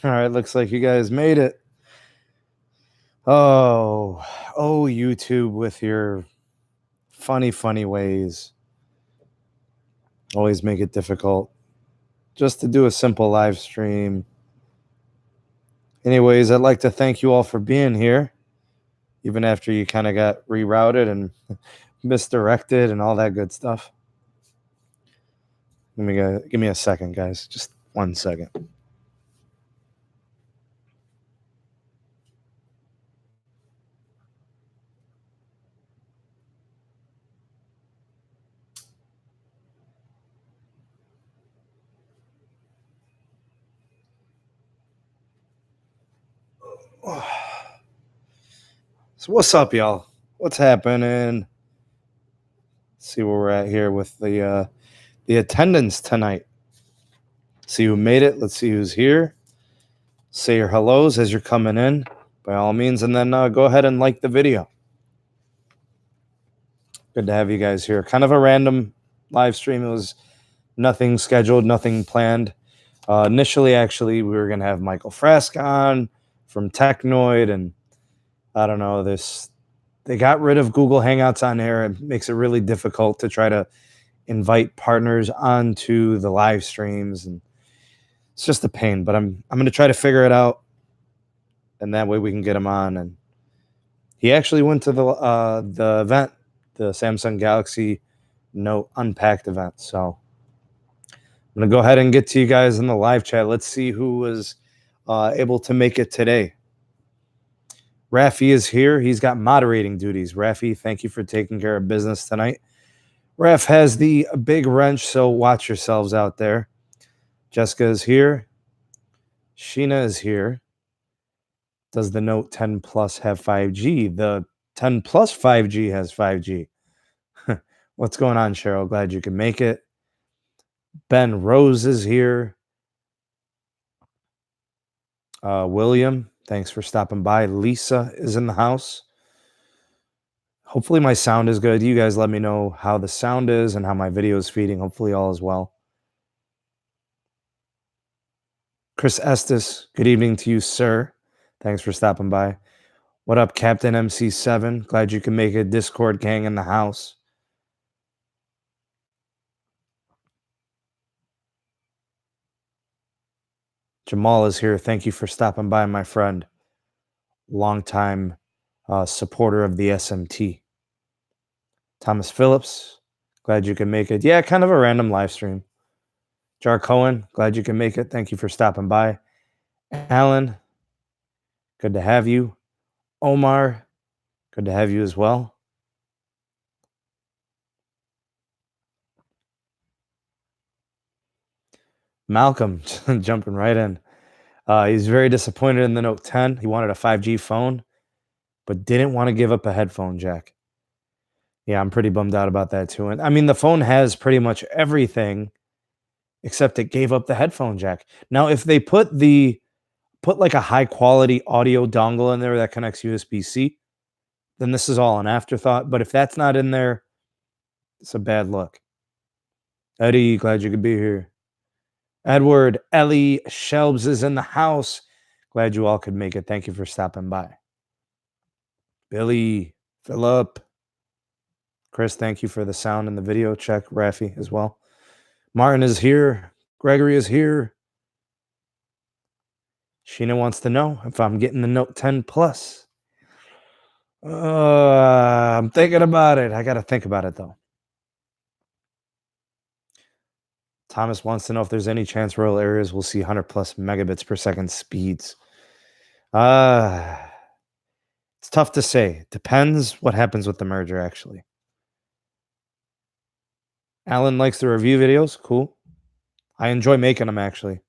All right, looks like you guys made it. Oh, YouTube with your funny ways. Always make it difficult just to do a simple live stream. Anyways, I'd like to thank you all for being here, even after you kind of got rerouted and misdirected and all that good stuff. Give me a second, guys. Just 1 second. So what's up, y'all? What's happening? Let's see where we're at here with the attendance tonight. See who made it. Let's see who's here. Say your hellos as you're coming in, by all means, and then go ahead and like the video. Good to have you guys here. Kind of a random live stream. It was nothing scheduled, nothing planned. Initially, actually, we were going to have Michael Frask on from Technoid, and I don't know, they got rid of Google Hangouts on air. It makes it really difficult to try to invite partners onto the live streams, and it's just a pain, but I'm going to try to figure it out, and that way we can get him on. And he actually went to the event, the Samsung Galaxy Note Unpacked event. So I'm going to go ahead and get to you guys in the live chat. Let's see who was able to make it today. Rafi is here. He's got moderating duties. Rafi, thank you for taking care of business tonight. Raf has the big wrench, so watch yourselves out there. Jessica is here. Sheena is here. Does the Note 10 Plus have 5G? The 10 Plus 5G has 5G. What's going on, Cheryl? Glad you can make it. Ben Rose is here. William, thanks for stopping by. Lisa is in the house. Hopefully my sound is good. You guys let me know how the sound is and how my video is feeding. Hopefully all is well. Chris Estes, good evening to you, sir. Thanks for stopping by. What up, Captain MC7? Glad you can make a Discord gang in the house. Jamal is here. Thank you for stopping by, my friend. Longtime supporter of the SMT. Thomas Phillips, glad you can make it. Yeah, kind of a random live stream. Jar Cohen, glad you can make it. Thank you for stopping by. Alan, good to have you. Omar, good to have you as well. Malcolm, jumping right in. He's very disappointed in the Note 10. He wanted a 5G phone, but didn't want to give up a headphone jack. Yeah, I'm pretty bummed out about that too. And I mean, the phone has pretty much everything except it gave up the headphone jack. Now, if they put like a high quality audio dongle in there that connects USB-C, then this is all an afterthought. But if that's not in there, it's a bad look. Eddie, glad you could be here. Edward, Ellie, Shelbs is in the house. Glad you all could make it. Thank you for stopping by. Billy, Philip, Chris, thank you for the sound and the video check. Rafi as well. Martin is here. Gregory is here. Sheena wants to know if I'm getting the Note 10 Plus. I'm thinking about it. I got to think about it, though. Thomas wants to know if there's any chance rural areas will see 100 plus megabits per second speeds. It's tough to say. Depends what happens with the merger, actually. Alan likes to review videos. Cool. I enjoy making them, actually.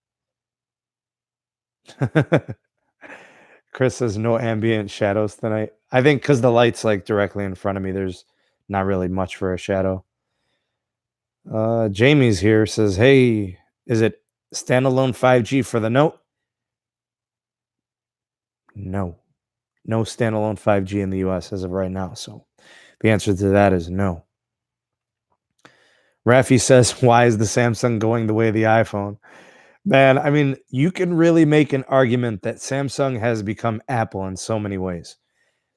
Chris says no ambient shadows tonight. I think because the light's like directly in front of me, there's not really much for a shadow. Jamie's here, says, hey, is it standalone 5G for the Note? No. No standalone 5G in the US as of right now. So the answer to that is no. Rafi says, why is the Samsung going the way of the iPhone? Man, I mean, you can really make an argument that Samsung has become Apple in so many ways.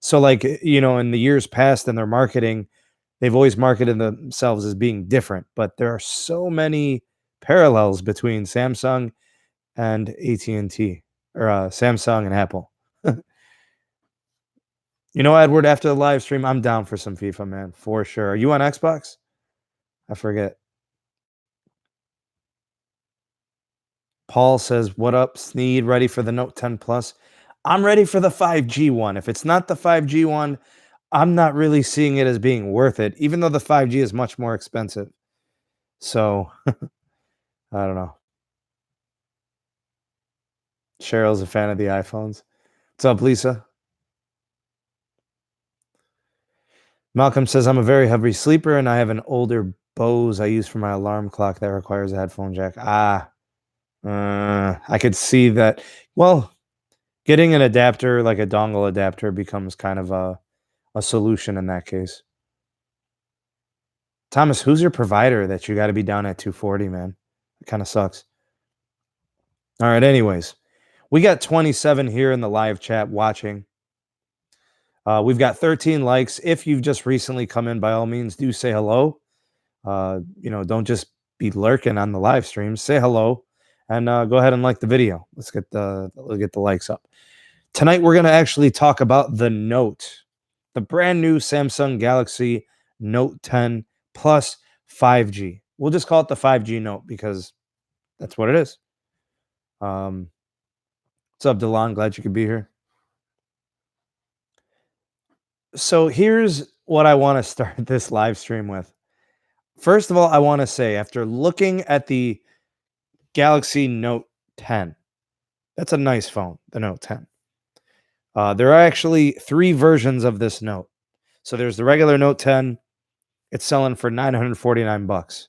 So, like, in the years past in their marketing, they've always marketed themselves as being different, but there are so many parallels between Samsung and AT&T or Samsung and Apple. Edward, after the live stream, I'm down for some FIFA, man, for sure. Are you on Xbox? I forget. Paul says, "What up, Sneed? Ready for the Note 10 Plus?" I'm ready for the 5G one. If it's not the 5G one, I'm not really seeing it as being worth it, even though the 5G is much more expensive. So I don't know. Cheryl's a fan of the iPhones. What's up, Lisa? Malcolm says, "I'm a very heavy sleeper and I have an older Bose I use for my alarm clock that requires a headphone jack." I could see that. Well, getting an adapter, like a dongle adapter, becomes kind of a solution in that case. Thomas, who's your provider that you got to be down at 240, man? It kind of sucks. All right, anyways, we got 27 here in the live chat watching. We've got 13 likes. If you've just recently come in, by all means, do say hello. Don't just be lurking on the live stream. Say hello and go ahead and like the video. Let's get the likes up. Tonight we're going to actually talk about the Note, the brand new Samsung Galaxy Note 10 Plus 5G. We'll just call it the 5G Note because that's what it is. What's up, Delon? Glad you could be here. So here's what I want to start this live stream with. First of all, I want to say, after looking at the Galaxy Note 10, that's a nice phone, the Note 10. There are actually 3 versions of this Note. So there's the regular Note 10. It's selling for $949.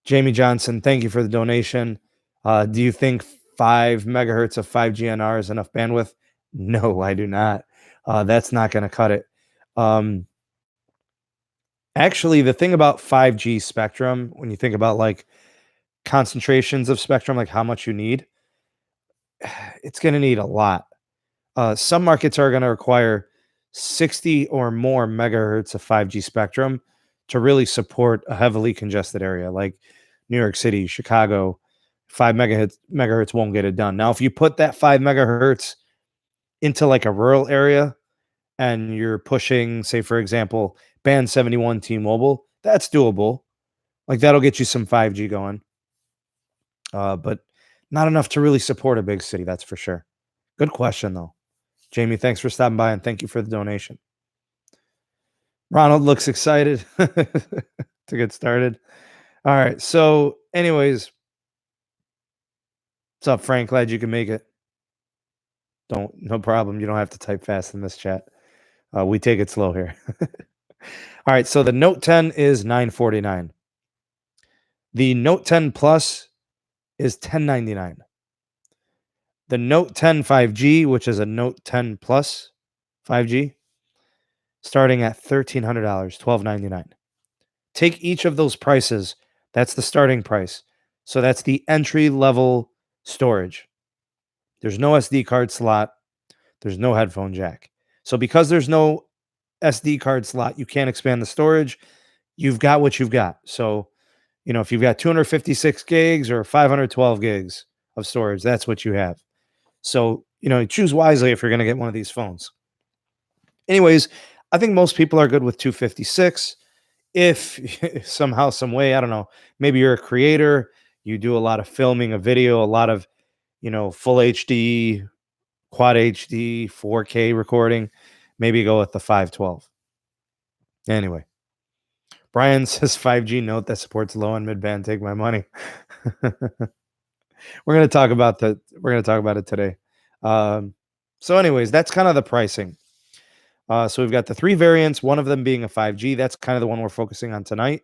Jamie Johnson, thank you for the donation. Do you think 5 megahertz of 5G NR is enough bandwidth? No, I do not. That's not going to cut it. Actually, the thing about 5G spectrum, when you think about like concentrations of spectrum, like how much you need, it's going to need a lot. Some markets are going to require 60 or more megahertz of 5G spectrum to really support a heavily congested area like New York City, Chicago. 5 megahertz won't get it done. Now, if you put that 5 megahertz into like a rural area and you're pushing, say, for example, band 71 T-Mobile, that's doable. Like that'll get you some 5G going. But not enough to really support a big city, that's for sure. Good question, though. Jamie, thanks for stopping by and thank you for the donation. Ronald looks excited to get started. All right. So, anyways, what's up, Frank? Glad you can make it. No problem. You don't have to type fast in this chat. We take it slow here. All right. So the Note 10 is $949. The Note 10 Plus is $1099. The Note 10 5G, which is a Note 10 Plus 5G, starting at $1,300, $1,299. Take each of those prices. That's the starting price. So that's the entry level storage. There's no SD card slot. There's no headphone jack. So because there's no SD card slot, you can't expand the storage. You've got what you've got. So, if you've got 256 gigs or 512 gigs of storage, that's what you have. So, choose wisely if you're going to get one of these phones. Anyways, I think most people are good with 256. If somehow, some way, I don't know, maybe you're a creator, you do a lot of filming of video, a lot of, full HD, quad HD, 4K recording, maybe go with the 512. Anyway, Brian says 5G Note that supports low and mid band. Take my money. We're going to talk about it today. So anyways, that's kind of the pricing. So we've got the 3 variants, one of them being a 5G. That's kind of the one we're focusing on tonight.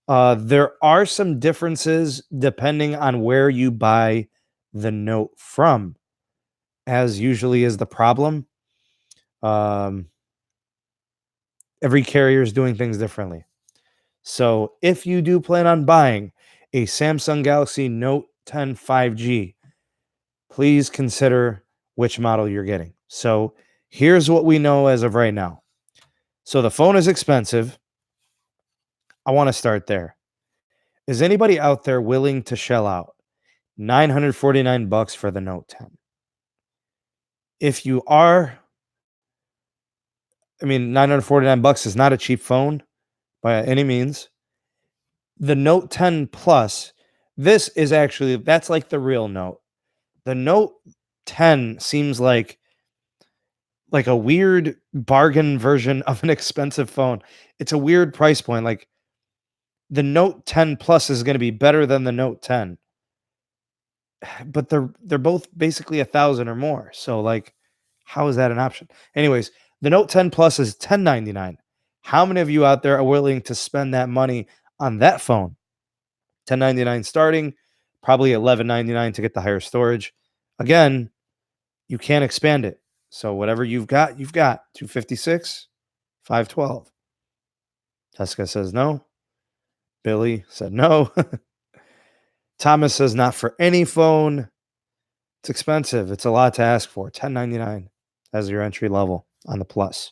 There are some differences depending on where you buy the Note from, as usually is the problem. Every carrier is doing things differently. So if you do plan on buying a Samsung Galaxy Note 10 5G, please consider which model you're getting. So here's what we know as of right now. So the phone is expensive. I want to start there. Is anybody out there willing to shell out $949 for the Note 10? If you are, I mean, $949 is not a cheap phone by any means. The Note 10 Plus, this is actually, that's like the real Note. The Note 10 seems like a weird bargain version of an expensive phone. It's a weird price point. Like the Note 10 Plus is going to be better than the Note 10, but they're both basically 1,000 or more. So like, how is that an option? Anyways, the Note 10 Plus is $1099. How many of you out there are willing to spend that money on that phone? $1099 starting, probably $1199 to get the higher storage. Again, you can't expand it. So whatever you've got, 256, 512. Jessica says no. Billy said no. Thomas says not for any phone. It's expensive. It's a lot to ask for. $1099 as your entry level on the Plus.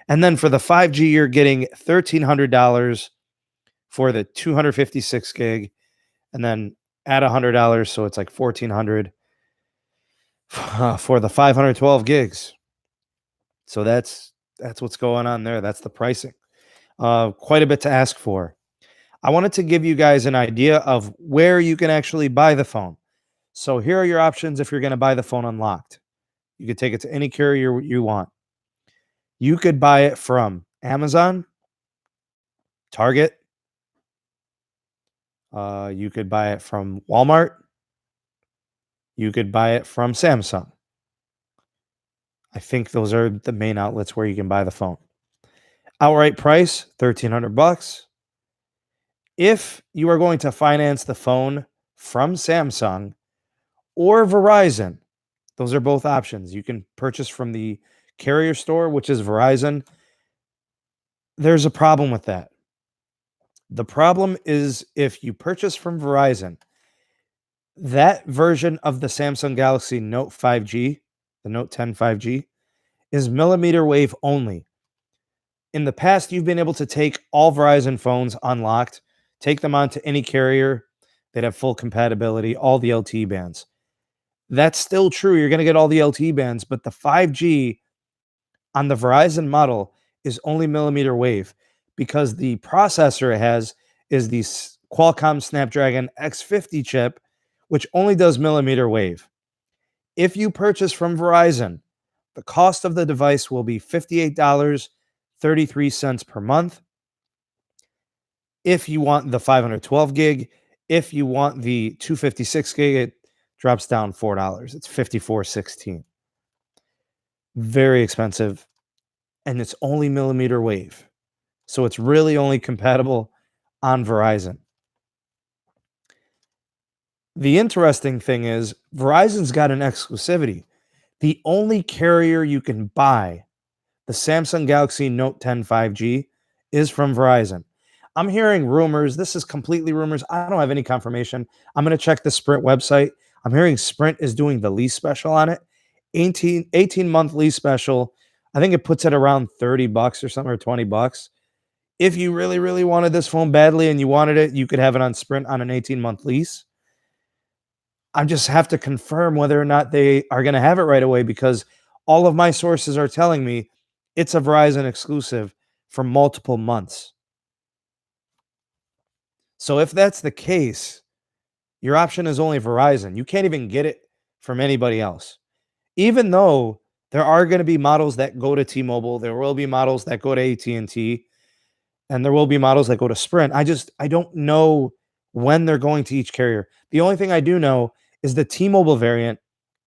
And then for the 5G, you're getting $1,300 for the 256 gig. And then add $100, so it's like $1,400 for the 512 gigs. So that's what's going on there. That's the pricing. Quite a bit to ask for. I wanted to give you guys an idea of where you can actually buy the phone. So here are your options if you're going to buy the phone unlocked. You could take it to any carrier you want. You could buy it from Amazon, Target. You could buy it from Walmart. You could buy it from Samsung. I think those are the main outlets where you can buy the phone. Outright price, $1,300. If you are going to finance the phone from Samsung or Verizon, those are both options. You can purchase from the carrier store, which is Verizon. There's a problem with that. The problem is if you purchase from Verizon, that version of the Samsung Galaxy Note 5G, the Note 10 5G, is millimeter wave only. In the past, you've been able to take all Verizon phones unlocked, take them onto any carrier. They'd have full compatibility, all the LTE bands. That's still true. You're going to get all the LTE bands, but the 5G on the Verizon model is only millimeter wave because the processor it has is the Qualcomm Snapdragon X50 chip, which only does millimeter wave. If you purchase from Verizon, the cost of the device will be $58.33 per month. If you want the 512 gig, if you want the 256 gig, it drops down $4. It's $54.16. Very expensive. And it's only millimeter wave. So it's really only compatible on Verizon. The interesting thing is Verizon's got an exclusivity. The only carrier you can buy the Samsung Galaxy Note 10 5G is from Verizon. I'm hearing rumors. This is completely rumors. I don't have any confirmation. I'm going to check the Sprint website. I'm hearing Sprint is doing the lease special on it. 18-month lease special. I think it puts it around $30 or something, or $20. If you really, really wanted this phone badly and you wanted it, you could have it on Sprint on an 18-month lease. I just have to confirm whether or not they are going to have it right away because all of my sources are telling me it's a Verizon exclusive for multiple months. So if that's the case, your option is only Verizon. You can't even get it from anybody else. Even though there are going to be models that go to T-Mobile, there will be models that go to AT&T, and there will be models that go to Sprint. I don't know when they're going to each carrier. The only thing I do know is the T-Mobile variant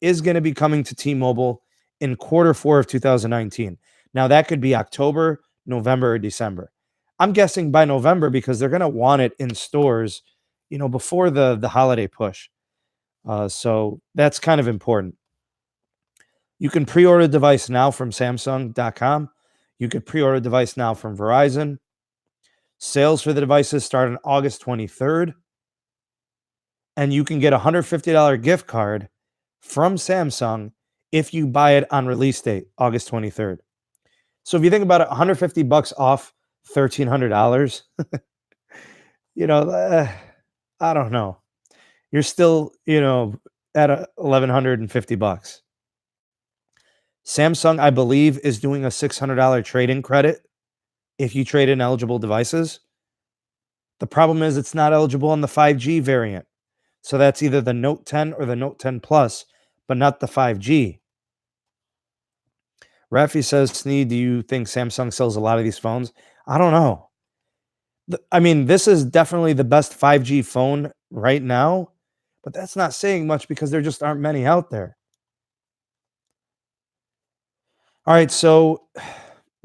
is going to be coming to T-Mobile in Q4 of 2019. Now that could be October, November, or December. I'm guessing by November because they're going to want it in stores, before the holiday push. So that's kind of important. You can pre-order the device now from Samsung.com. You could pre-order the device now from Verizon. Sales for the devices start on August 23rd. and you can get a $150 gift card from Samsung if you buy it on release date, August 23rd. So if you think about it, $150 off $1,300, I don't know. You're still, at $1,150. Samsung, I believe, is doing a $600 trade-in credit if you trade in eligible devices. The problem is it's not eligible on the 5G variant. So that's either the Note 10 or the Note 10 Plus, but not the 5G. Rafi says, Sneed, do you think Samsung sells a lot of these phones? I don't know. I mean, this is definitely the best 5G phone right now, but that's not saying much because there just aren't many out there. All right, so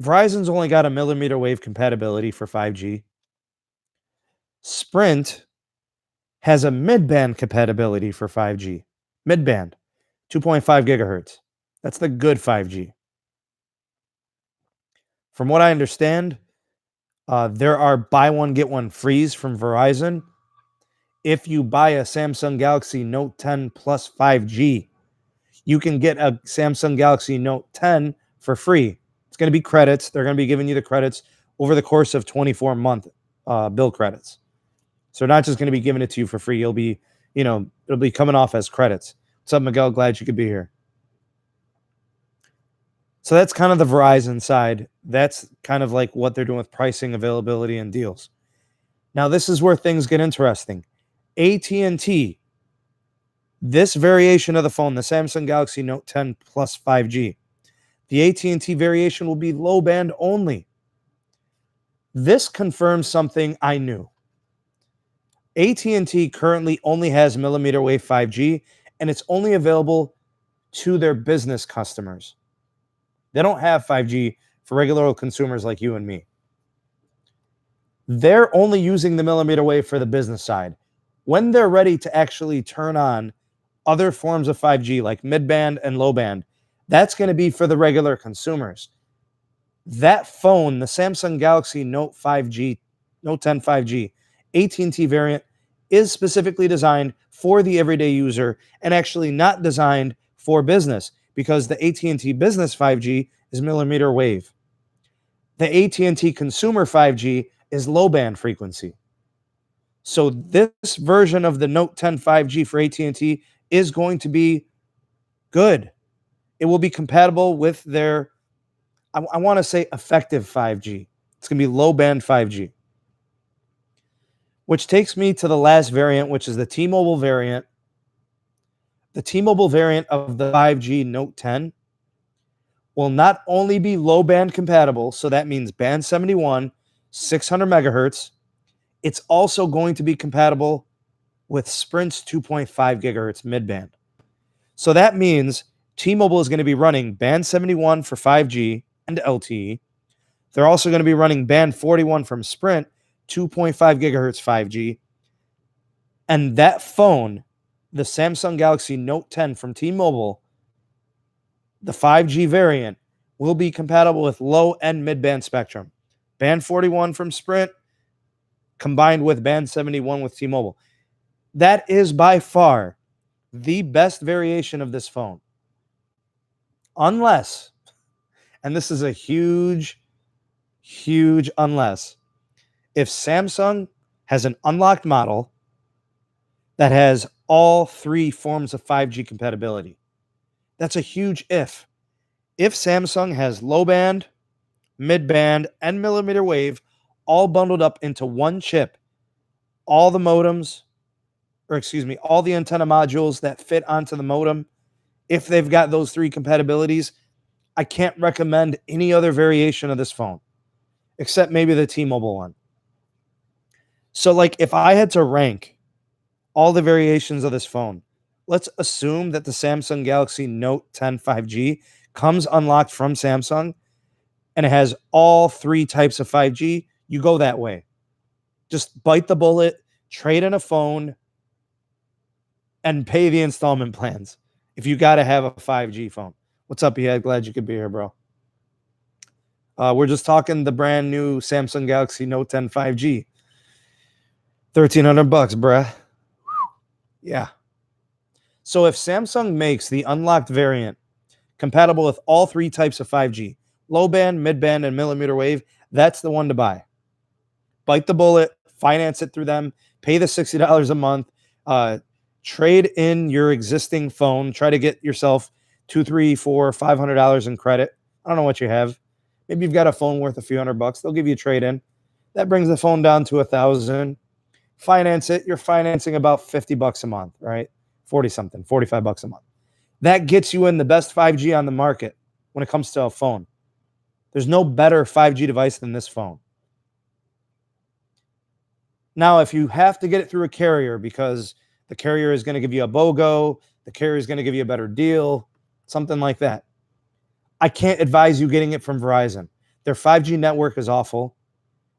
Verizon's only got a millimeter wave compatibility for 5G. Sprint has a mid-band compatibility for 5G. Mid-band, 2.5 gigahertz. That's the good 5G. From what I understand, there are buy one, get one frees from Verizon if you buy a Samsung Galaxy Note 10 plus 5G. You can get a Samsung Galaxy Note 10 for free. It's going to be credits. They're going to be giving you the credits over the course of 24-month bill credits. So they're not just going to be giving it to you for free. It'll be coming off as credits. What's up, Miguel? Glad you could be here. So that's kind of the Verizon side. That's kind of like what they're doing with pricing, availability, and deals. Now, this is where things get interesting. AT&T, this variation of the phone, the Samsung Galaxy Note 10 plus 5G, the AT&T variation will be low band only. This confirms something I knew. AT&T currently only has millimeter wave 5G, and it's only available to their business customers. They don't have 5G for regular old consumers like you and me. They're only using the millimeter wave for the business side. When they're ready to actually turn on other forms of 5G like mid-band and low-band, that's going to be for the regular consumers. That phone, the Samsung Galaxy Note 5G, Note 10 5G, AT&T variant, is specifically designed for the everyday user and actually not designed for business, because the AT&T Business 5G is millimeter wave. The AT&T Consumer 5G is low band frequency. So this version of the Note 10 5G for AT&T is going to be good. It will be compatible with their, I want to say, effective 5G. It's going to be low band 5G. Which takes me to the last variant, which is the T-Mobile variant. The T-Mobile variant of the 5G Note 10 will not only be low band compatible, so that means band 71, 600 megahertz. It's also going to be compatible with Sprint's 2.5 gigahertz midband. So that means T-Mobile is going to be running band 71 for 5G and LTE. They're also going to be running band 41 from Sprint, 2.5 gigahertz 5G. And that phone, the Samsung Galaxy Note 10 from T-Mobile, the 5G variant, will be compatible with low and mid-band spectrum. Band 41 from Sprint combined with band 71 with T-Mobile. That is by far the best variation of this phone. Unless, and this is a huge, huge unless, if Samsung has an unlocked model that has all three forms of 5G compatibility. That's a huge if. If Samsung has low band, mid band, and millimeter wave all bundled up into one chip, all the modems, all the antenna modules that fit onto the modem, if they've got those three compatibilities, I can't recommend any other variation of this phone, except maybe the T-Mobile one. So, like, if I had to rank all the variations of this phone, let's assume that the Samsung Galaxy Note 10 5G comes unlocked from Samsung and it has all three types of 5G. You go that way. Just bite the bullet, trade in a phone, and pay the installment plans if you got to have a 5G phone. What's up, Ehad? Glad you could be here, bro. We're just talking the brand new Samsung Galaxy Note 10 5G. $1,300, bruh. Yeah. So if Samsung makes the unlocked variant compatible with all three types of 5G, low band, mid band, and millimeter wave, that's the one to buy. Bite the bullet, finance it through them, pay the $60 a month, uh, trade in your existing phone, try to get yourself $2, $3, $4, $500 in credit. I don't know what you have. Maybe you've got a phone worth a few $100. They'll give you a trade in. That brings the phone down to 1,000. Finance it. You're financing about $50 a month, right? 40 something, $45 a month. That gets you in the best 5G on the market when it comes to a phone. There's no better 5G device than this phone. Now, if you have to get it through a carrier because the carrier is going to give you a BOGO, the carrier is going to give you a better deal, something like that, I can't advise you getting it from Verizon. Their 5G network is awful.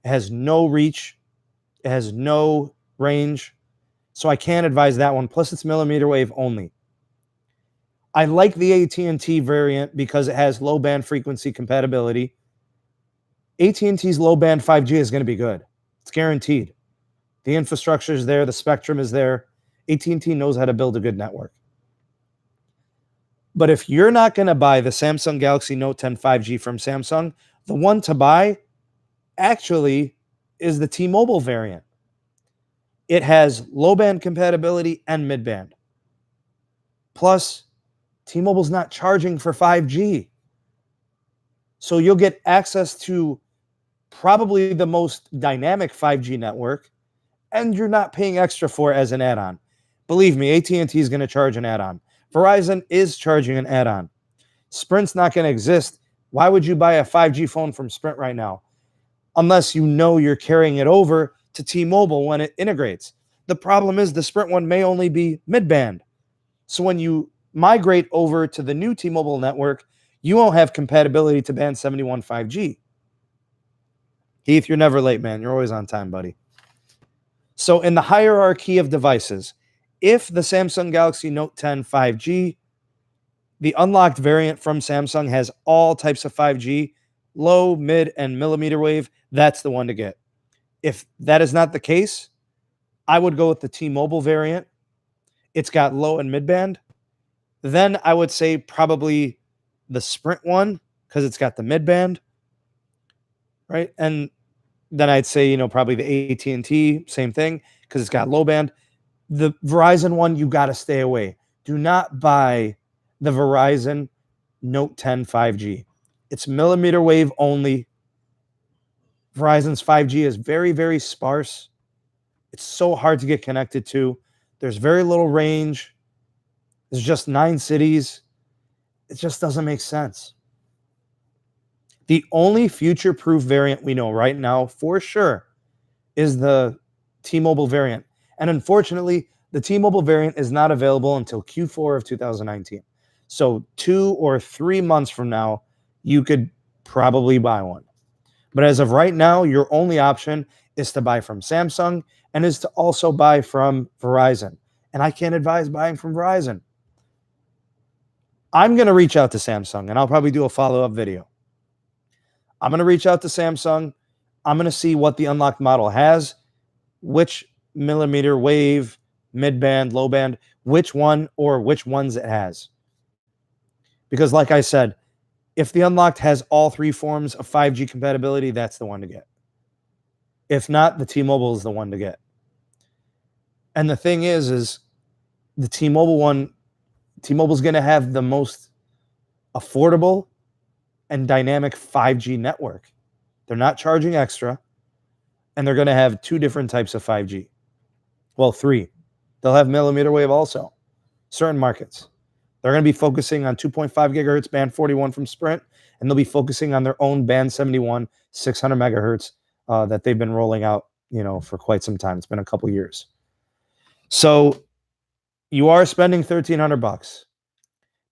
It has no reach. It has no range. So I can't advise that one. Plus, it's millimeter wave only. I like the AT&T variant because it has low band frequency compatibility. AT&T's low band 5G is going to be good. It's guaranteed. The infrastructure is there. The spectrum is there. AT&T knows how to build a good network. But if you're not going to buy the Samsung Galaxy Note 10 5G from Samsung, the one to buy actually is the T-Mobile variant. It has low band compatibility and mid band. Plus, T-Mobile's not charging for 5G. So you'll get access to probably the most dynamic 5G network, and you're not paying extra for it as an add-on. Believe me, AT&T is going to charge an add-on. Verizon is charging an add-on. Sprint's not going to exist. Why would you buy a 5G phone from Sprint right now? Unless you know you're carrying it over to T-Mobile when it integrates. The problem is the Sprint one may only be mid-band. So when you migrate over to the new T-Mobile network, you won't have compatibility to band 71 5G. Heath, you're never late, man. You're always on time, buddy. So in the hierarchy of devices, if the Samsung Galaxy Note 10 5G, the unlocked variant from Samsung has all types of 5G, low, mid, and millimeter wave, that's the one to get. If that is not the case, I would go with the T-Mobile variant. It's got low and mid band. Then I would say probably the Sprint one because it's got the mid band, right? And then I'd say, probably the AT&T, same thing, because it's got low band. The Verizon one, you got to stay away. Do not buy the Verizon Note 10 5G. It's millimeter wave only. Verizon's 5G is very, very sparse. It's so hard to get connected to. There's very little range. There's just 9 cities. It just doesn't make sense. The only future-proof variant we know right now for sure is the T-Mobile variant. And unfortunately, the T-Mobile variant is not available until Q4 of 2019. So 2 or 3 months from now, you could probably buy one. But as of right now, your only option is to buy from Samsung and is to also buy from Verizon. And I can't advise buying from Verizon. I'm going to reach out to Samsung, and I'll probably do a follow-up video. I'm going to reach out to Samsung. I'm going to see what the unlocked model has, which millimeter wave, mid-band, low-band, which one or which ones it has. Because like I said, if the unlocked has all 3 forms of 5G compatibility, that's the one to get. If not, the T-Mobile is the one to get. And the thing is the T-Mobile one, T-Mobile's going to have the most affordable and dynamic 5G network. They're not charging extra, and they're going to have 2 different types of 5G. Well, 3. They'll have millimeter wave also, certain markets. They're going to be focusing on 2.5 gigahertz band 41 from Sprint, and they'll be focusing on their own band 71, 600 megahertz that they've been rolling out, for quite some time. It's been a couple years. So you are spending $1,300.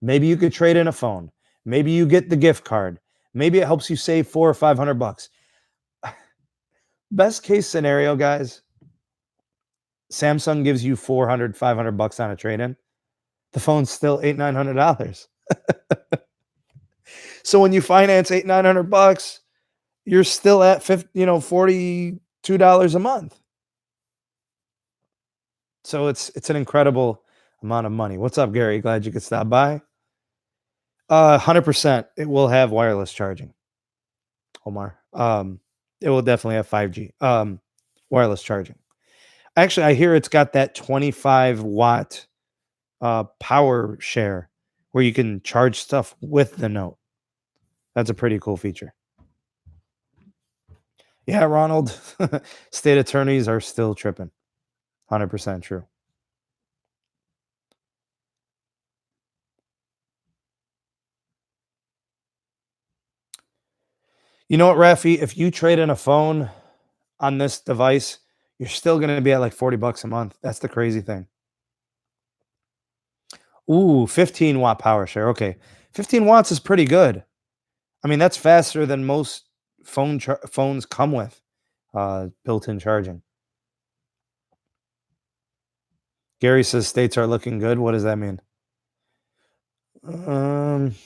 Maybe you could trade in a phone. Maybe you get the gift card. Maybe it helps you save $400 or $500. Best case scenario, guys, Samsung gives you $400, $500 on a trade-in. The phone's still $800, $900. So when you finance $800, $900, you're still at $42 a month. So it's an incredible amount of money. What's up, Gary? Glad you could stop by. 100%. It will have wireless charging, Omar. It will definitely have 5G. Wireless charging. Actually, I hear it's got that 25-watt power share where you can charge stuff with the Note. That's a pretty cool feature. Yeah, Ronald. State attorneys are still tripping. 100% true. You know what, Rafi? If you trade in a phone on this device, you're still going to be at like 40 bucks a month. That's the crazy thing. Ooh, 15-watt power share. Okay. 15 watts is pretty good. I mean, that's faster than most phones come with built-in charging. Gary says states are looking good. What does that mean? Um,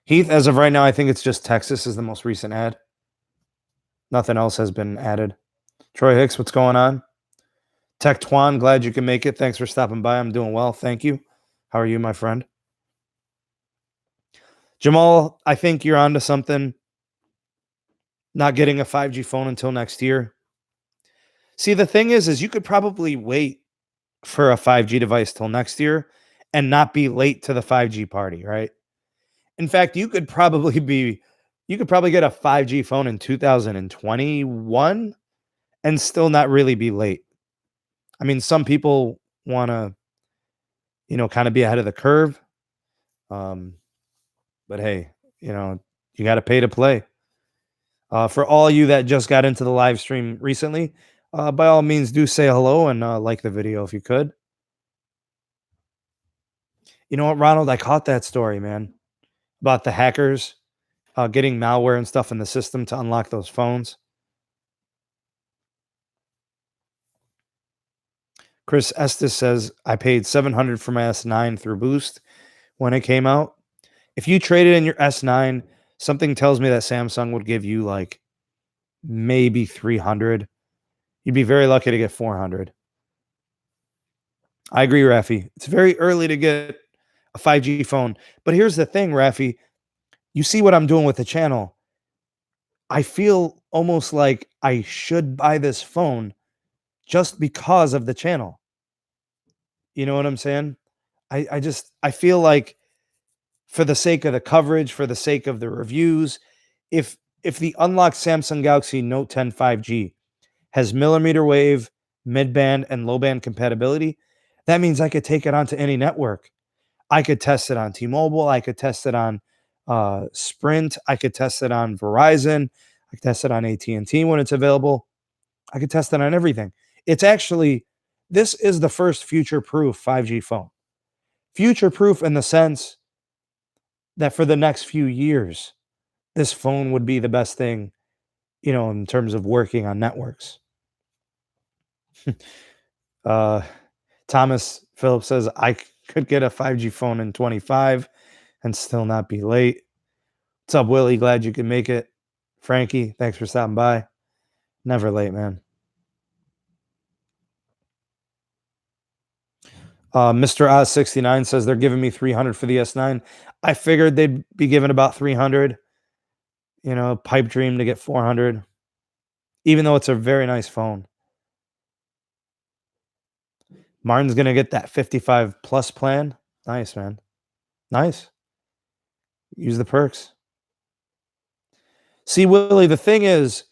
Heath, as of right now, I think it's just Texas is the most recent ad. Nothing else has been added. Troy Hicks, what's going on? Tech Twan, glad you can make it. Thanks for stopping by. I'm doing well. Thank you. How are you, my friend? Jamal, I think you're onto something. Not getting a 5G phone until next year. See, the thing is you could probably wait for a 5G device till next year and not be late to the 5G party, right? In fact, you could probably get a 5G phone in 2021 and still not really be late. I mean, some people want to, kind of be ahead of the curve. Um, but hey, you got to pay to play. For all you that just got into the live stream recently, by all means, do say hello and like the video if you could. You know what, Ronald? I caught that story, man, about the hackers getting malware and stuff in the system to unlock those phones. Chris Estes says, I paid $700 for my S9 through Boost when it came out. If you traded in your S9, something tells me that Samsung would give you like maybe 300. You'd be very lucky to get 400. I agree, Rafi. It's very early to get a 5G phone. But here's the thing, Rafi. You see what I'm doing with the channel. I feel almost like I should buy this phone just because of the channel. You know what I'm saying? I feel like for the sake of the coverage, for the sake of the reviews, if the unlocked Samsung Galaxy Note 10 5G has millimeter wave, mid-band, and low-band compatibility, that means I could take it onto any network. I could test it on T-Mobile. I could test it on Sprint. I could test it on Verizon. I could test it on AT&T when it's available. I could test it on everything. It's actually, this is the first future-proof 5G phone. Future-proof in the sense that for the next few years, this phone would be the best thing, in terms of working on networks. uh, Thomas Phillips says, I could get a 5G phone in 25 and still not be late. What's up, Willie? Glad you could make it. Frankie, thanks for stopping by. Never late, man. Mr. Oz69 says they're giving me 300 for the S9. I figured they'd be giving about 300. Pipe dream to get 400, even though it's a very nice phone. Martin's going to get that 55 plus plan. Nice, man. Nice. Use the perks. See, Willie, the thing is,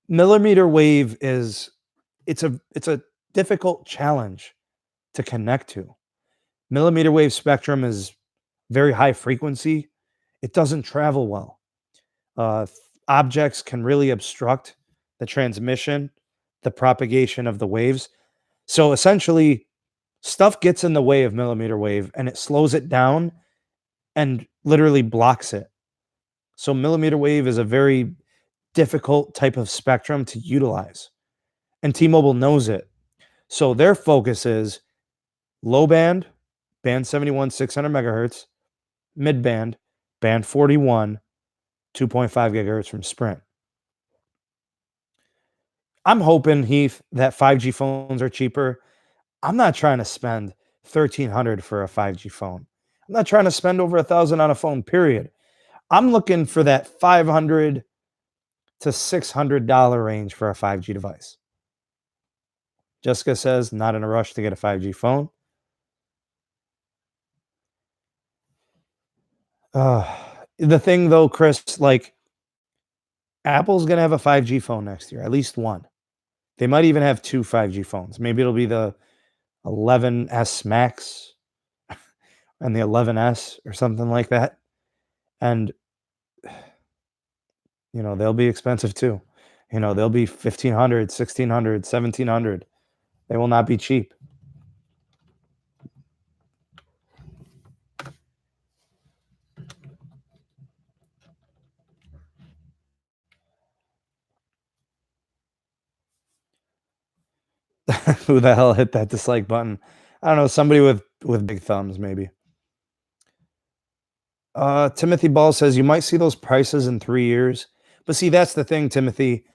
millimeter wave it's a difficult challenge to connect to. Millimeter wave spectrum is very high frequency. It doesn't travel well. Uh, Objects can really obstruct the transmission, the propagation of the waves. So essentially, stuff gets in the way of millimeter wave and it slows it down and literally blocks it. So millimeter wave is a very difficult type of spectrum to utilize. And T-Mobile knows it. So their focus is low band, band 71, 600 megahertz, mid band, band 41, 2.5 gigahertz from Sprint. I'm hoping, Heath, that 5G phones are cheaper. I'm not trying to spend 1,300 for a 5G phone. I'm not trying to spend over 1,000 on a phone, period. I'm looking for that 500 to $600 range for a 5G device. Jessica says, not in a rush to get a 5G phone. Uh, the thing though, Chris, like Apple's gonna have a 5G phone next year, at least one. They might even have two 5G phones. Maybe it'll be the 11S Max and the 11S or something like that. And they'll be expensive too. They'll be 1,500, 1,600, 1,700. They will not be cheap. Who the hell hit that dislike button? I don't know. Somebody with big thumbs, maybe. Timothy Ball says you might see those prices in 3 years. But see, that's the thing, Timothy.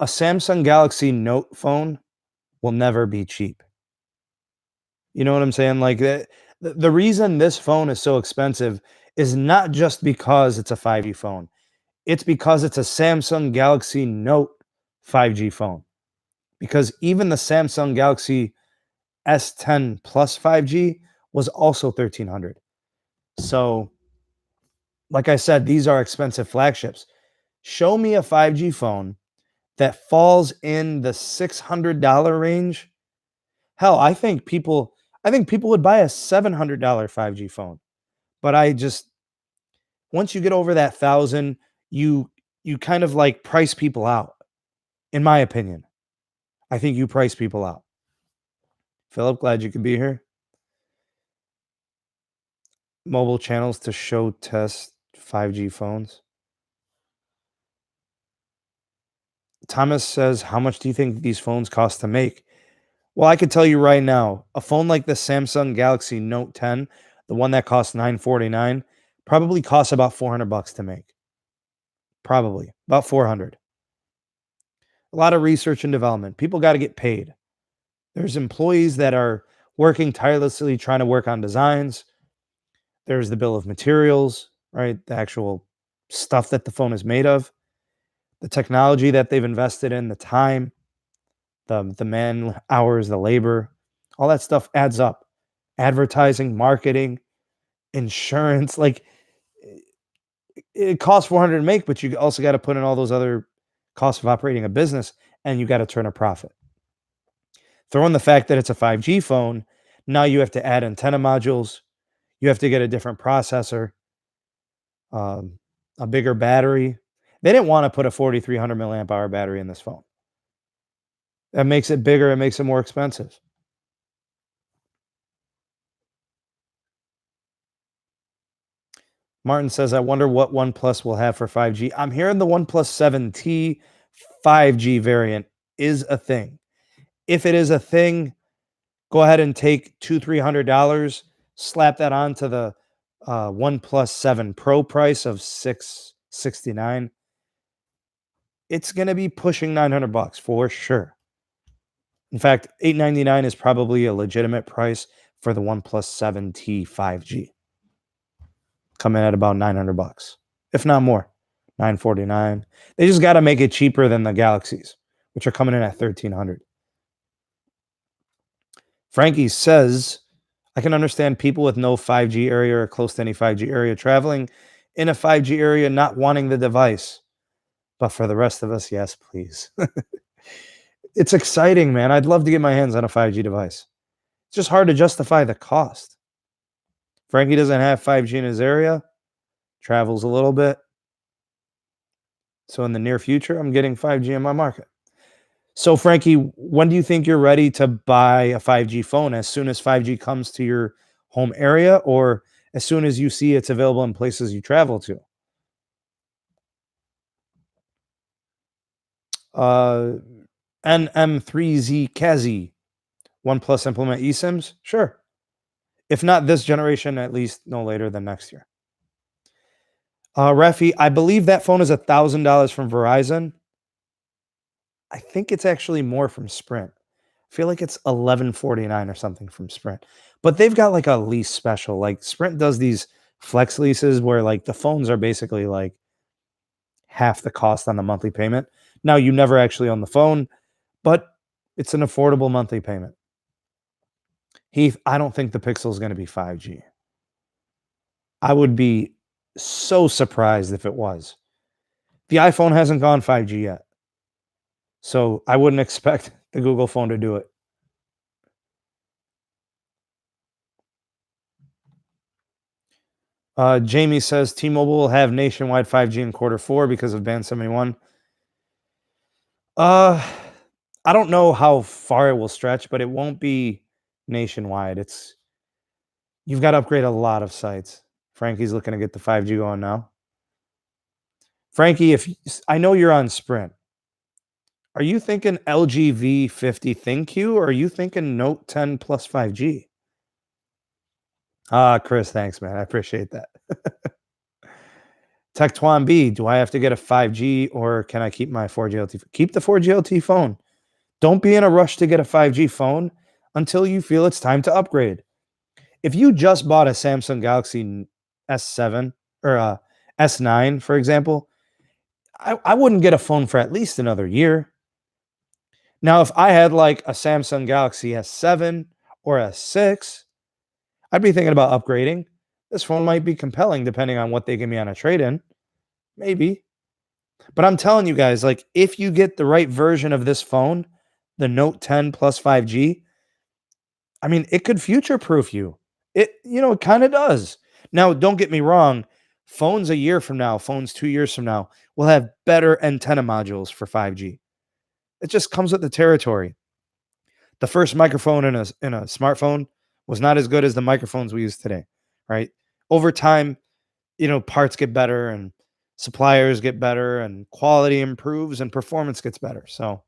A Samsung Galaxy Note phone will never be cheap. You know what I'm saying? Like the reason this phone is so expensive is not just because it's a 5G phone. It's because it's a Samsung Galaxy Note 5G phone. Because even the Samsung Galaxy S10 Plus 5G was also 1,300. So, like I said, these are expensive flagships. Show me a 5G phone that falls in the $600 range. Hell, I think people would buy a $700 5G phone. But once you get over that 1,000, you you kind of like price people out, in my opinion. I think you price people out. Philip, glad you could be here. Mobile channels to show test 5G phones. Thomas says, how much do you think these phones cost to make? Well, I could tell you right now, a phone like the Samsung Galaxy Note 10, the one that costs $949, probably costs about $400 to make. Probably about 400. A lot of research and development. People got to get paid. There's employees that are working tirelessly trying to work on designs. There's the bill of materials, right? The actual stuff that the phone is made of, the technology that they've invested in, the time, the man hours, the labor, all that stuff adds up. Advertising, marketing, insurance, like it costs 400 to make, but you also got to put in all those other costs of operating a business and you got to turn a profit. Throw in the fact that it's a 5G phone, now you have to add antenna modules, you have to get a different processor, um, a bigger battery. They didn't want to put a 4,300 milliamp hour battery in this phone. That makes it bigger, it makes it more expensive. Martin says, I wonder what OnePlus will have for 5G. I'm hearing the OnePlus 7T 5G variant is a thing. If it is a thing, go ahead and take $200-300, slap that onto the OnePlus 7 Pro price of $669. It's going to be pushing $900 for sure. In fact, $899 is probably a legitimate price for the OnePlus 7T 5G. Coming at about $900, if not more. $949. They just got to make it cheaper than the Galaxies, which are coming in at $1,300. Frankie says, I can understand people with no 5G area or close to any 5G area traveling in a 5G area not wanting the device. But for the rest of us, yes, please. It's exciting, man. I'd love to get my hands on a 5G device. It's just hard to justify the cost. Frankie doesn't have 5G in his area, travels a little bit. So in the near future, I'm getting 5G in my market. So, Frankie, when do you think you're ready to buy a 5G phone? As soon as 5G comes to your home area, or as soon as you see it's available in places you travel to? Uh, NM3Z Kazi, OnePlus implement eSIMs? Sure. If not this generation, at least no later than next year. Rafi, I believe that phone is $1,000 from Verizon. I think it's actually more from Sprint. I feel like it's 11.49 or something from Sprint. But they've got like a lease special. Like Sprint does these flex leases where like the phones are basically like half the cost on the monthly payment. Now you never actually own the phone, but it's an affordable monthly payment. Heath, I don't think the Pixel is going to be 5G. I would be so surprised if it was. The iPhone hasn't gone 5G yet. So I wouldn't expect the Google phone to do it. Jamie says T-Mobile will have nationwide 5G in quarter 4 because of Band 71. Uh, I don't know how far it will stretch, but it won't be nationwide. You've got to upgrade a lot of sites. Frankie's looking to get the 5G going now. Frankie, I know you're on Sprint. Are you thinking LG V50 ThinQ or are you thinking Note 10 plus 5G? Chris, thanks, man. I appreciate that. Tech Twan B, do I have to get a 5G or can I keep my 4G LTE? Keep the 4G LTE phone. Don't be in a rush to get a 5G phone until you feel it's time to upgrade. If you just bought a Samsung Galaxy S7 or S9, for example, I wouldn't get a phone for at least another year. Now, if I had like a Samsung Galaxy S7 or S6, I'd be thinking about upgrading. This phone might be compelling depending on what they give me on a trade-in. Maybe. But I'm telling you guys, like, if you get the right version of this phone, the Note 10 plus 5G, I mean, it could future-proof you. It kind of does. Now, don't get me wrong. Phones a year from now, phones 2 years from now, will have better antenna modules for 5G. It just comes with the territory. The first microphone in a smartphone was not as good as the microphones we use today, right? Over time, parts get better and suppliers get better and quality improves and performance gets better. So,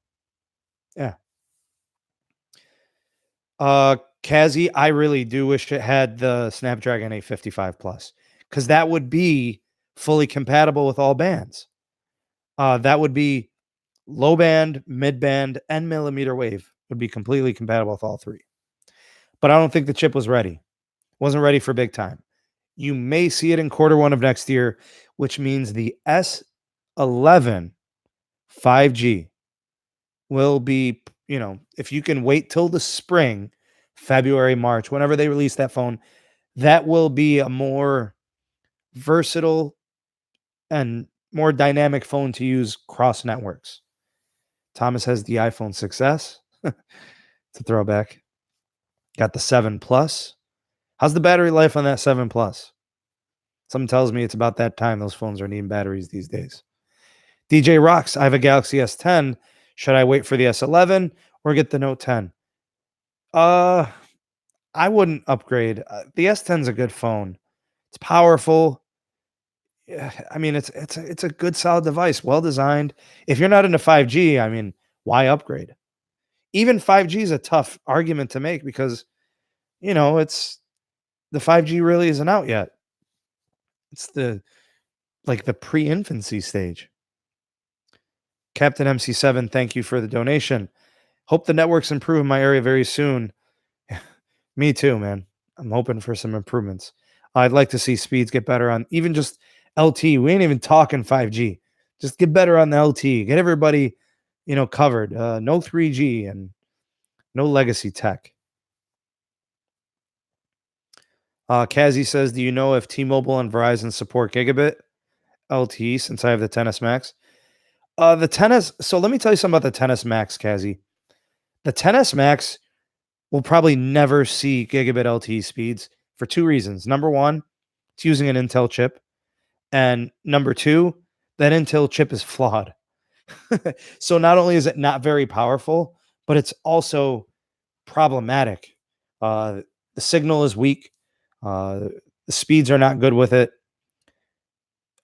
yeah. Kazi, I really do wish it had the Snapdragon 855 Plus because that would be fully compatible with all bands. That would be low band, mid band, and millimeter wave would be completely compatible with all three. But I don't think the chip was ready. Wasn't ready for big time. You may see it in quarter 1 of next year, which means the S11 5G will be, if you can wait till the spring, February, March, whenever they release that phone, that will be a more versatile and more dynamic phone to use cross networks. Thomas has the iPhone 6S. It's a throwback. Got the 7 Plus. How's the battery life on that 7 Plus? Something tells me it's about that time those phones are needing batteries these days. DJ Rocks, I have a Galaxy S10. Should I wait for the S11 or get the Note 10? I wouldn't upgrade. The S10 is a good phone. It's powerful. Yeah, I mean, it's a good solid device, well designed. If you're not into 5G, I mean, why upgrade? Even 5G is a tough argument to make because it's the 5G really isn't out yet. It's the pre-infancy stage. Captain MC7, thank you for the donation. Hope the networks improve in my area very soon. Me too, man. I'm hoping for some improvements. I'd like to see speeds get better on even just LT. We ain't even talking 5G. Just get better on the LT. Get everybody, covered. No 3G and no legacy tech. Kazi says, do you know if T-Mobile and Verizon support gigabit LTE since I have the 10s Max? The 10s. So let me tell you something about the 10s Max, Kazi. The 10s Max will probably never see gigabit LTE speeds for 2 reasons. Number 1, it's using an Intel chip. And number 2, that Intel chip is flawed. So not only is it not very powerful, but it's also problematic. The signal is weak. The speeds are not good with it.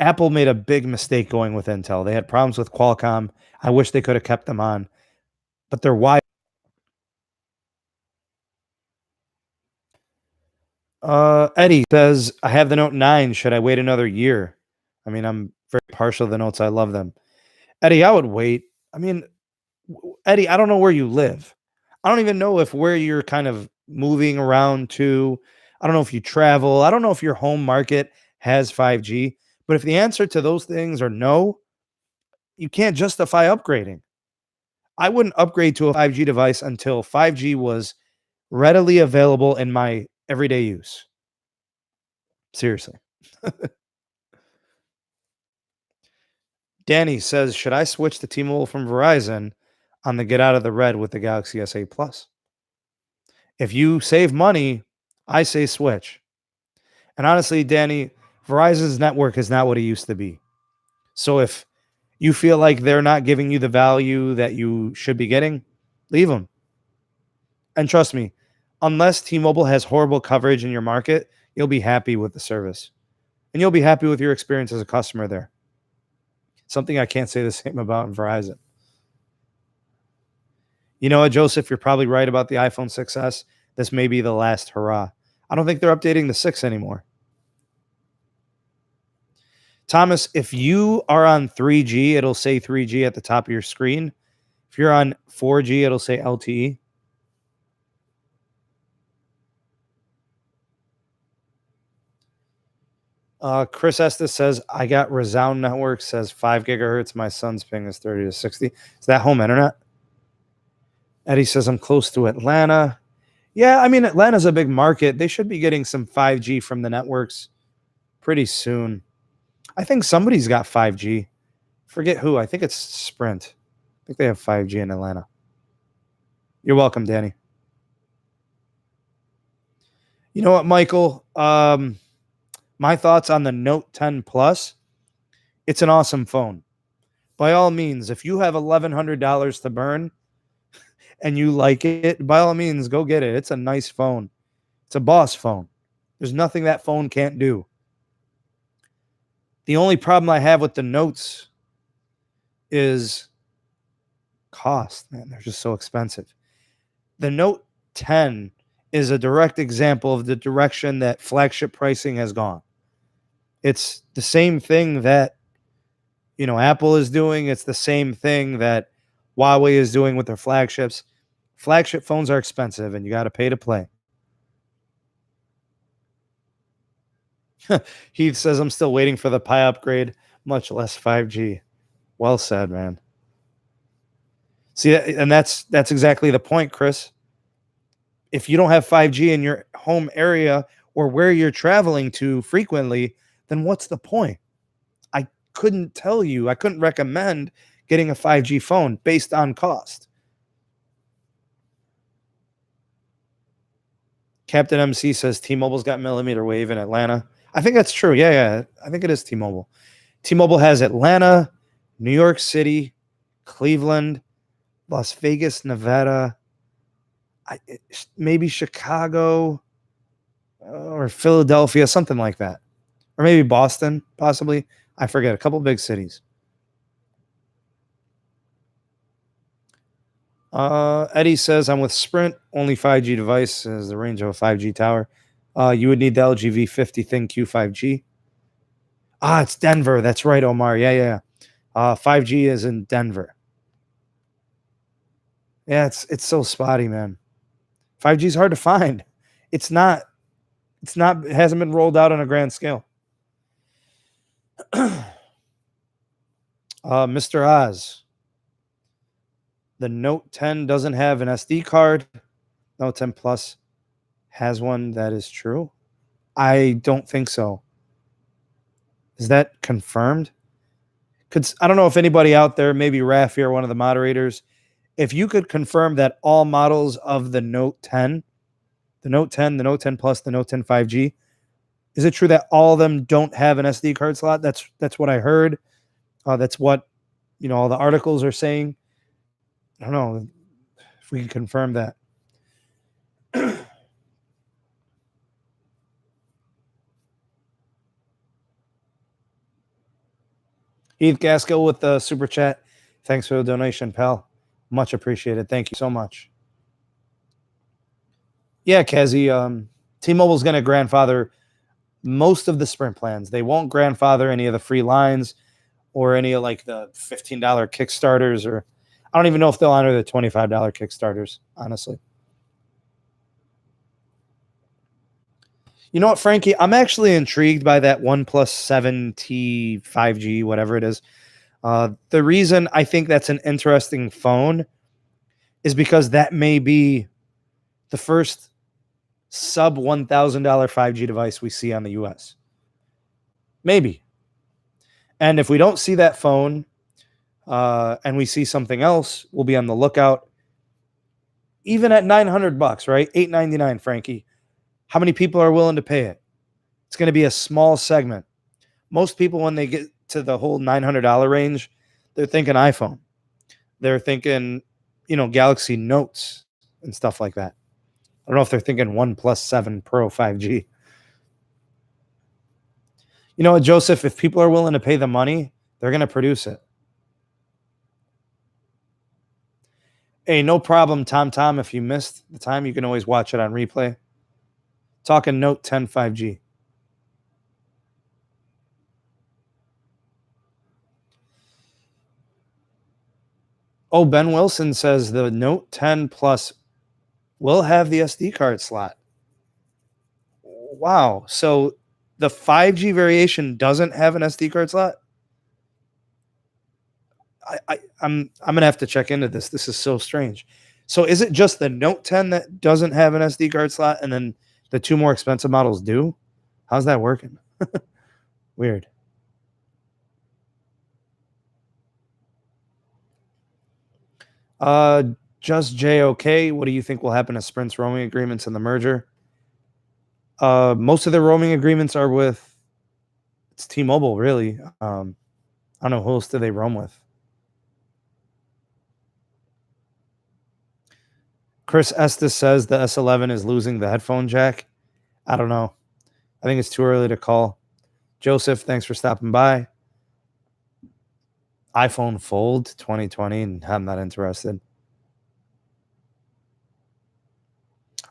Apple made a big mistake going with Intel. They had problems with Qualcomm. I wish they could have kept them on, but they're wide. Eddie says, I have the Note 9. Should I wait another year? I mean, I'm very partial to the Notes. I love them. Eddie, I would wait. I mean, Eddie, I don't know where you live. I don't even know if where you're kind of moving around to. I don't know if you travel. I don't know if your home market has 5G. But if the answer to those things are no, you can't justify upgrading. I wouldn't upgrade to a 5G device until 5G was readily available in my everyday use. Seriously. Danny says, should I switch to T-Mobile from Verizon on the get out of the red with the Galaxy S8 Plus? If you save money, I say switch. And honestly, Danny, Verizon's network is not what it used to be. So if you feel like they're not giving you the value that you should be getting, leave them. And trust me, unless T-Mobile has horrible coverage in your market, you'll be happy with the service. And you'll be happy with your experience as a customer there. Something I can't say the same about in Verizon. You know what, Joseph? You're probably right about the iPhone 6S. This may be the last hurrah. I don't think they're updating the 6 anymore. Thomas, if you are on 3G, it'll say 3G at the top of your screen. If you're on 4G, it'll say LTE. Chris Estes says, I got Resound Network, says 5 gigahertz. My son's ping is 30 to 60. Is that home internet? Eddie says, I'm close to Atlanta. Yeah, I mean, Atlanta's a big market. They should be getting some 5G from the networks pretty soon. I think somebody's got 5G. Forget who. I think it's Sprint. I think they have 5G in Atlanta. You're welcome, Danny. You know what, Michael? My thoughts on the Note 10 Plus. It's an awesome phone. By all means, if you have $1,100 to burn and you like it, by all means, go get it. It's a nice phone. It's a boss phone. There's nothing that phone can't do. The only problem I have with the Notes is cost. Man, they're just so expensive. The Note 10 is a direct example of the direction that flagship pricing has gone. It's the same thing that Apple is doing. It's the same thing that Huawei is doing with their flagships. Flagship phones are expensive and you got to pay to play. Heath says, I'm still waiting for the Pi upgrade, much less 5G. Well said, man. See, and that's exactly the point, Chris. If you don't have 5G in your home area or where you're traveling to frequently, then what's the point? I couldn't tell you. I couldn't recommend getting a 5G phone based on cost. Captain MC says T-Mobile's got millimeter wave in Atlanta. I think that's true. Yeah. I think it is T-Mobile. T-Mobile has Atlanta, New York City, Cleveland, Las Vegas, Nevada, maybe Chicago or Philadelphia, something like that. Or maybe Boston, possibly. I forget. A couple big cities. Eddie says, I'm with Sprint. Only 5G device is the range of a 5G tower. You would need the LG V50 Thin Q5G. It's Denver. That's right, Omar. Yeah. 5G is in Denver. Yeah, it's so spotty, man. 5G is hard to find. It hasn't been rolled out on a grand scale. Mr. Oz. The Note 10 doesn't have an SD card. Note 10 Plus has one. That is true. I don't think so. Is that confirmed? I don't know if anybody out there, maybe Rafi or one of the moderators, if you could confirm that all models of the Note 10, the Note 10, the Note 10 Plus, the Note 10 5G, is it true that all of them don't have an SD card slot? That's what I heard. That's what all the articles are saying. I don't know if we can confirm that. Heath Gaskell with the super chat. Thanks for the donation, pal. Much appreciated. Thank you so much. Yeah, Kazi, T-Mobile's going to grandfather most of the Sprint plans. They won't grandfather any of the free lines or any of like the $15 Kickstarters. Or I don't even know if they'll honor the $25 Kickstarters, honestly. You know what, Frankie? I'm actually intrigued by that OnePlus 7T 5G, whatever it is. The reason I think that's an interesting phone is because that may be the first sub $1,000 5G device we see on the US. Maybe. And if we don't see that phone and we see something else, we'll be on the lookout. Even at $900, right? $899, Frankie. How many people are willing to pay it? It's going to be a small segment. Most people, when they get to the whole $900 range, they're thinking iPhone. They're thinking, Galaxy Notes and stuff like that. I don't know if they're thinking OnePlus 7 Pro 5G. You know what, Joseph? If people are willing to pay the money, they're going to produce it. Hey, no problem, Tom. If you missed the time, you can always watch it on replay. Talking Note 10 5G. Oh, Ben Wilson says the Note 10 Plus will have the SD card slot. Wow. So the 5G variation doesn't have an SD card slot? I'm gonna have to check into this. This is so strange. So is it just the Note 10 that doesn't have an SD card slot, and then the two more expensive models do? How's that working? Weird. Just JOK. What do you think will happen to Sprint's roaming agreements in the merger? Most of the roaming agreements are with it's T-Mobile, really. I don't know who else do they roam with. Chris Estes says the S11 is losing the headphone jack. I don't know. I think it's too early to call. Joseph, thanks for stopping by. iPhone Fold 2020, and I'm not interested.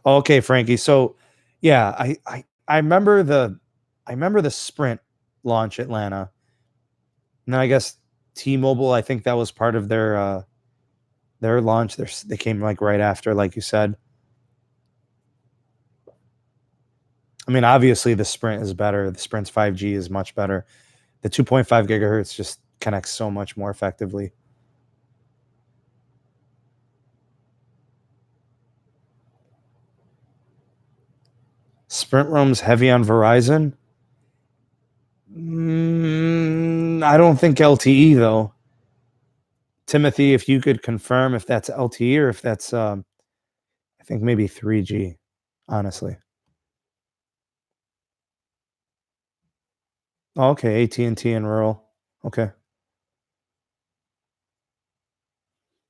Okay, Frankie. So, yeah, I remember the Sprint launch Atlanta. And then I guess T-Mobile, I think that was part of their launch. They came like right after, like you said. I mean, obviously the Sprint is better. The Sprint's 5G is much better. The 2.5 gigahertz just connects so much more effectively. Sprint roams heavy on Verizon. I don't think LTE though. Timothy, if you could confirm if that's LTE or if that's, I think maybe 3G, honestly. Oh, okay, AT&T in rural. Okay.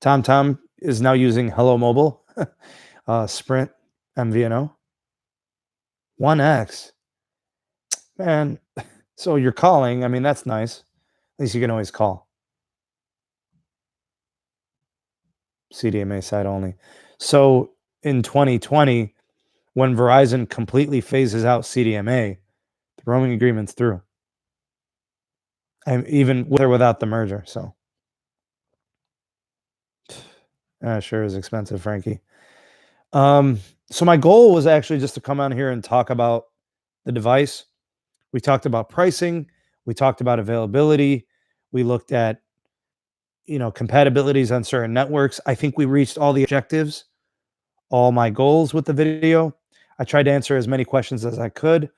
Tom is now using Hello Mobile, Sprint MVNO. 1X. Man, so you're calling. I mean, that's nice. At least you can always call. CDMA side only. So in 2020, when Verizon completely phases out CDMA, the roaming agreement's through. And even with or without the merger. So sure is expensive, Frankie. So my goal was actually just to come on here and talk about the device. We talked about pricing. We talked about availability. We looked at, compatibilities on certain networks. I think we reached all the objectives, all my goals with the video. I tried to answer as many questions as I could. A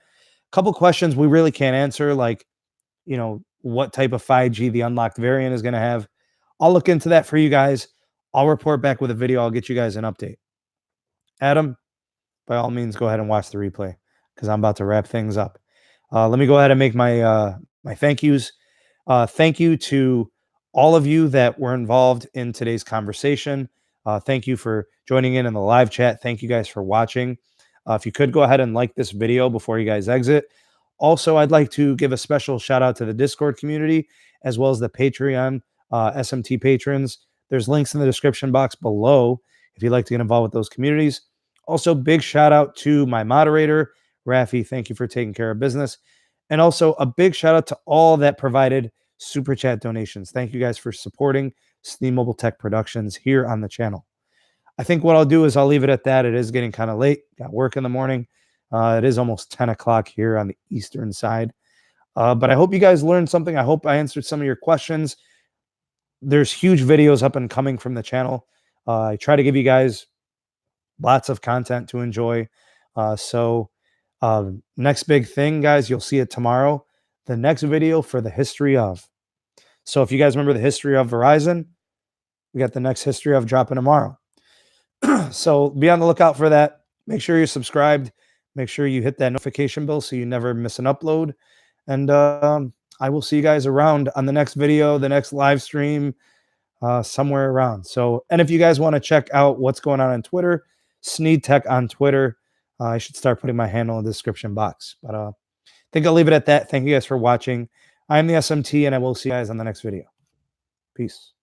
couple questions we really can't answer, like, what type of 5G the unlocked variant is going to have. I'll look into that for you guys. I'll report back with a video. I'll get you guys an update. Adam, by all means, go ahead and watch the replay because I'm about to wrap things up. Let me go ahead and make my thank yous. Thank you to all of you that were involved in today's conversation. Thank you for joining in the live chat. Thank you guys for watching. If you could go ahead and like this video before you guys exit. Also, I'd like to give a special shout out to the Discord community as well as the Patreon SMT patrons. There's links in the description box below if you'd like to get involved with those communities. Also, big shout out to my moderator, Rafi. Thank you for taking care of business. And also a big shout out to all that provided super chat donations. Thank you guys for supporting Steam Mobile Tech Productions here on the channel. I think what I'll do is I'll leave it at that. It is getting kind of late. Got work in the morning. It is almost 10 o'clock here on the eastern side. But I hope you guys learned something. I hope I answered some of your questions. There's huge videos up and coming from the channel. I try to give you guys lots of content to enjoy. Next big thing, guys, you'll see it tomorrow. The next video for the history of. So if you guys remember the history of Verizon, we got the next history of dropping tomorrow. So be on the lookout for that. Make sure you're subscribed. Make sure you hit that notification bell so you never miss an upload. And I will see you guys around on the next video, the next live stream, somewhere around. So, and if you guys want to check out what's going on Twitter, Sneed Tech on Twitter. I should start putting my handle in the description box. But I think I'll leave it at that. Thank you guys for watching. I'm the SMT, and I will see you guys on the next video. Peace.